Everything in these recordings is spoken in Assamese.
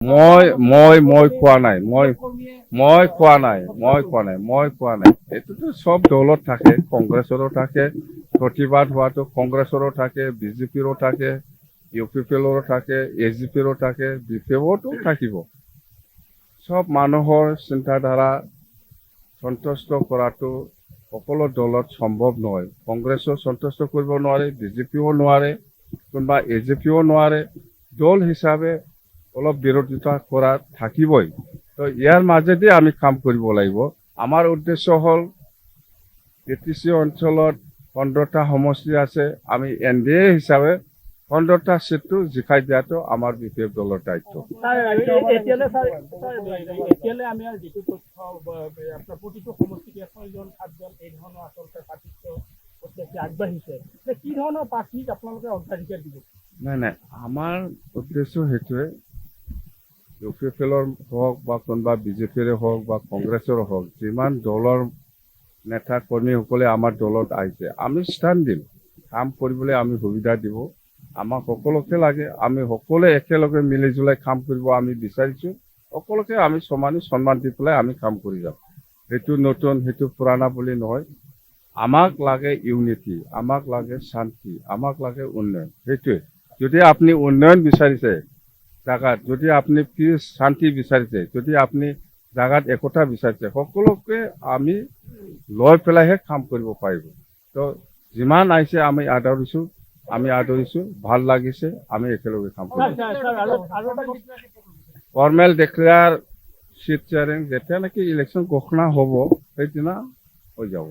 মই খোৱা নাই এইটোতো চব দলত থাকে, কংগ্ৰেছৰো থাকে, প্ৰতিবাদ হোৱাটো কংগ্ৰেছৰো থাকে, বিজেপিৰো থাকে, ইউ পি পি এলৰো থাকে, এছ ডি পিৰো থাকে, বি পি এফতো থাকিব। চব মানুহৰ চিন্তাধাৰা সন্তুষ্ট কৰাটো সকলো দলত সম্ভৱ নহয়। কংগ্ৰেছো সন্তুষ্ট কৰিব নোৱাৰে, বিজেপিও নোৱাৰে, কোনোবা এ জে পিও নোৱাৰে। দল হিচাপে অলপ বিৰোধিতা কৰা থাকিবই। তো ইয়াৰ মাজেদি আমি কাম কৰিব লাগিব। আমাৰ উদ্দেশ্য হ'ল ATC অঞ্চলত 15টা সমষ্টি আছে। আমি NDA হিচাপে 15টা সিটটো জিকাই দিয়াটো আমাৰ BPF দলৰ দায়িত্ব। এতিয়ালৈ আমি যিটো তথ্য আপোনাৰ প্ৰতিটো সমষ্টিতে 6জন 7জন এই ধৰণৰ আচলতে প্ৰাৰ্থী আগবাঢ়িছে, কি ধৰণৰ প্ৰাৰ্থীক আপোনালোকে অগ্ৰাধিকাৰ দিব? নাই, আমাৰ উদ্দেশ্য সেইটোৱে, ইউ পি পি এলৰ হওক বা কোনোবা বিজেপিৰে হওক বা কংগ্ৰেছৰ হওক, যিমান দলৰ নেতা কৰ্মীসকলে আমাৰ দলত আহিছে, আমি স্থান দিম, কাম কৰিবলৈ আমি সুবিধা দিব। আমাক সকলোকে লাগে, আমি সকলোৱে একেলগে মিলি জুলাই কাম কৰিব আমি বিচাৰিছোঁ। সকলোকে আমি সমানে সন্মান দি পেলাই আমি কাম কৰি যাম। সেইটো নতুন, সেইটো পুৰণা বুলি নহয়। আমাক লাগে ইউনিটি, আমাক লাগে শান্তি, আমাক লাগে উন্নয়ন। সেইটোৱে, যদি আপুনি উন্নয়ন বিচাৰিছে জাগাত, যদি আপুনি পিছ শান্তি বিচাৰিছে, যদি আপুনি জাগাত একতা বিচাৰিছে, সকলোকে আমি লৈ পেলাইহে কাম কৰিব পাৰিব। তো যিমান আহিছে আমি আদৰিছোঁ, ভাল লাগিছে, আমি একেলগে কাম কৰিম। ফৰ্মেল ডিক্লেয়াৰ চিট শ্বেয়াৰিং যেতিয়া নেকি ইলেকশ্যন ঘোষণা হ'ব সেইদিনা হৈ যাব।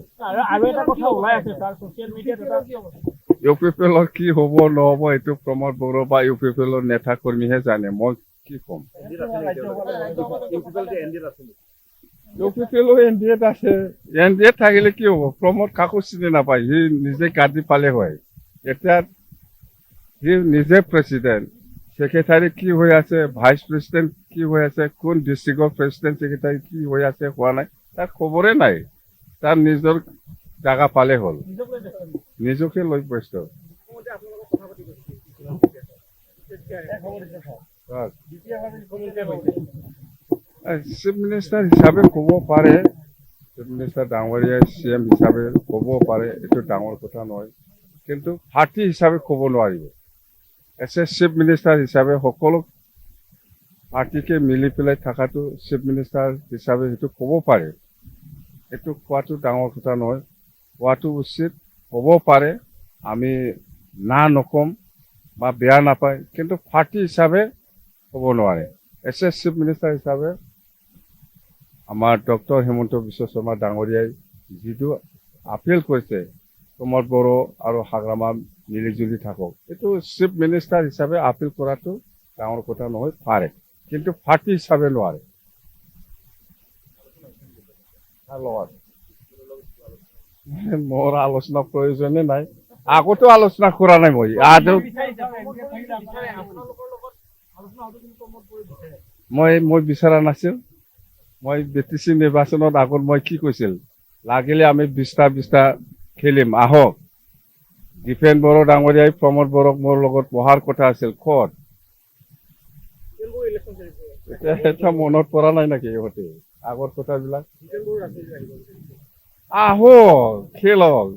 আৰু এটা কথা ওলাই আছে ছাৰ, ছ'চিয়েল মিডিয়াত ইউ পি পি এলৰ কি হ'ব নহ'ব এইটো প্ৰমোদ বড়ো বা ইউ পি পি এলৰ নেতা কৰ্মীহে জানে, মই কি ক'ম। ইউ পি পি এলৰ NDAত আছে, NDAত থাকিলে কি হ'ব, প্ৰমোদ কাকো চিনি নাপায়, সি নিজে গাড়ী পালে হয়। এতিয়া সি নিজে প্ৰেচিডেণ্ট, সেক্ৰেটাৰী কি হৈ আছে, ভাইচ প্ৰেচিডেণ্ট কি হৈ আছে, কোন ডিষ্ট্ৰিক্টৰ প্ৰেচিডেণ্ট সেক্ৰেটাৰী কি হৈ আছে হোৱা নাই, তাৰ খবৰে নাই। তাৰ নিজৰ জাগা পালে হ'ল, নিজকে লৈ ব্যস্ত। চিফ মিনিষ্টাৰ হিচাপে ক'ব পাৰে, চিফ মিনিষ্টাৰ ডাঙৰীয়াই CM হিচাপে ক'ব পাৰে, এইটো ডাঙৰ কথা নহয়। কিন্তু পাৰ্টি হিচাপে ক'ব নোৱাৰিব। চিফ মিনিষ্টাৰ হিচাপে সকলো পাৰ্টিকে মিলি পেলাই থকাটো চিফ মিনিষ্টাৰ হিচাপে সেইটো ক'ব পাৰে। এইটো কোৱাটো ডাঙৰ কথা নহয়, কোৱাটো উচিত, ক'ব পাৰে। আমি না নকম বা বেয়া নাপায়, কিন্তু পাৰ্টি হিচাপে ক'ব নোৱাৰে। চিফ মিনিষ্টাৰ হিচাপে আমাৰ ডক্টৰ হিমন্ত বিশ্ব শৰ্মা ডাঙৰীয়াই যিটো আপিল কৰিছে, প্ৰমোদ বড়ো আৰু হাগ্ৰামা মিলিজুলি থাকক, এইটো চিফ মিনিষ্টাৰ হিচাপে আপিল কৰাটো ডাঙৰ কথা নহয়, পাৰে, কিন্তু পাৰ্টি হিচাপে নোৱাৰে। মোৰ আলোচনা প্ৰয়োজনে নাই, আগতো আলোচনা কৰা নাই মই বিচৰা নাছিল। মই BTC নিৰ্বাচনত আগত মই কি কৈছিল, লাগিলে আমি 20টা খেলিম, আহক। দীপেন বড়ো ডাঙৰীয়াই প্ৰমোদ বড়োক মোৰ লগত বহাৰ কথা আছিল, ক'ত এতিয়া মনত পৰা নাই নেকি ইহঁতে আগৰ কথাবিলাক? আহক, খেলক।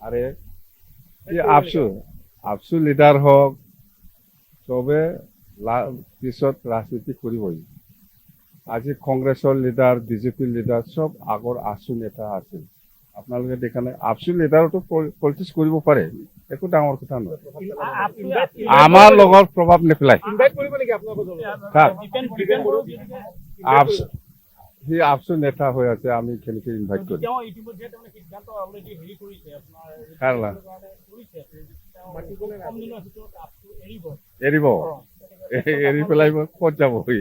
আৰে কি আপচু লিডাৰ হওক, চবে পিছত ৰাজনীতি কৰিবই। আজি কংগ্ৰেছৰ লিডাৰ, বিজেপিৰ লিডাৰ চব আগৰ আছু নেতা আছিল। আপোনালোকে দেখা নাই, আপচু লিডাৰতো পলিটিক্স কৰিব পাৰে, একো ডাঙৰ কথা নহয়। আমাৰ লগত প্ৰভাৱ নেপেলায়। সি আপচু নেতা হৈ আছে, আমি কেনেকৈ ইনভাইট কৰিম? এৰিব, এৰি পেলাই ক'ত যাব সি?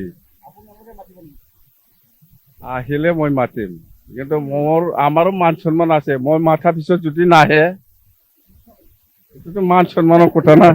আহিলে মই মাতিম, কিন্তু আমাৰো মান সন্মান আছে। মই মাতাৰ পিছত যদি নাহে, এইটোতো মান সন্মানৰ কথা না।